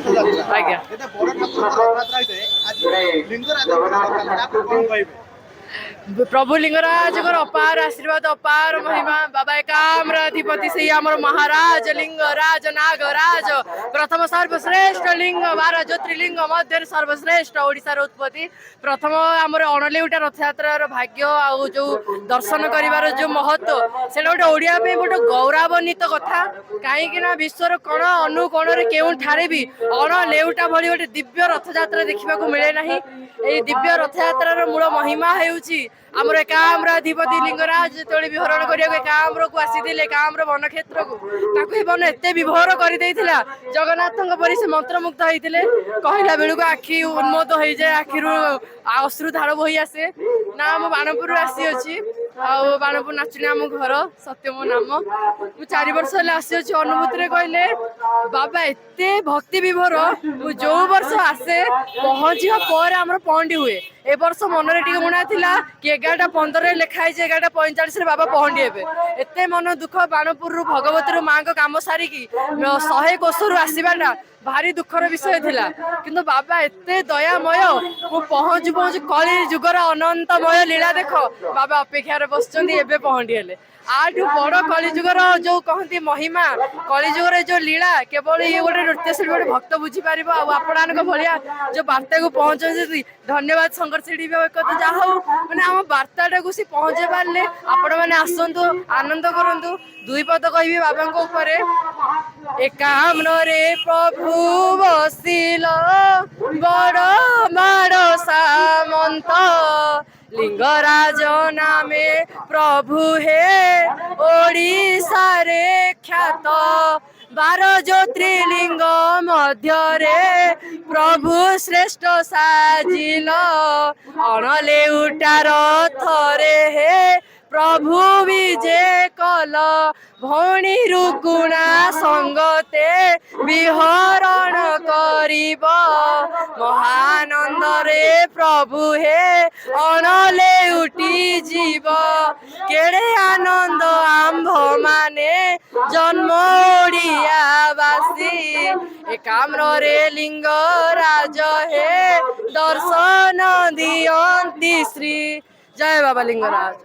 ଆଜ୍ଞା प्रभु लिंगराज अपार आशीर्वाद अपार महिमा बाबा एकाम्राधिपति से आमर महाराज लिंगराज नागराज प्रथम सर्वश्रेष्ठ लिंग 12 ज्योतिर्लिंग मध्य सर्वश्रेष्ठ ओडिशार उत्पत्ति प्रथम आमर अणलेउटा रथयात्रार भाग्य आउ जो दर्शन करिवार जो महत्व से गोटे ओडिया पे गोटे गौरवान्वित कथा कहीं विश्वर कण अनुकोण केउ ठारे भी अणलेउटा भली गोटे दिव्य रथयात्रा देखा मिले ना दिव्य रथयात्रार मूल महिमा आमर एकाम्राधिपति लिंगराज जो विहरण करने एकाम्र को आसी एकाम्र वन क्षेत्र को वन एत विभोर कर जगन्नाथ परी से मंत्रमुग्ध होते कहला बेलू आखि उन्मोद हो जाए आखिर अश्रुधार बही आसे ना आम बाणपुर आसी बाणपुर नाचुनी आम घर सत्य मो नाम मु 4 वर्ष आसी अनुभूति कहले बाबा एत भक्ति विभोर जो वर्ष आसे पहुँचा पर आम पहंडी हुए ए वर्ष मनरे टी मुणा थिला कि 11:15 लिखाई 11:45 बाबा पहंडी हे एत मन दुख बाणपुर भगवती माँ का कम सारिकी 100 कोषर आसवाटा भारी दुखर विषय थिला किंतु बाबा एत दयामय मु पहुँचु पहुँचु कली जुगर अनंतमय लीला देख बाबा अपेक्षार बसुँच पहंडी हेले आठू बड़ कलिजुगर जो कहती महिमा कलिजुगर जो लीला केवल ये गोटे नृत्यशिल्पी गोटे भक्त बुझीपार आपण भाया जो बार्ता को पहुँचे धन्यवाद शंकर सिंह एक जहा मैंने आम बार्ता को सी पहुँचे पारे आपण मैंने आसतु आनंद करूँ 2 पद कह बाबा एकाम्र रे प्रभु बसिल बड़ माड़ सामंत लिंगराज नामे प्रभु हे ओडिशा रे ख्यात 12 ज्योतिर्लिंग मध्य रे प्रभु श्रेष्ठ साजिल अणलेउटार थरे हे प्रभु विजे कल भौणी रुकुणा संगते विहरण करिब महानंद रे प्रभु हे अणले उठी जीव केड़े आनंद आंभ माने जन्म ओडियावासी एकाम्र रे लिंगराज हे दर्शन दियंती श्री जय बाबा लिंगराज।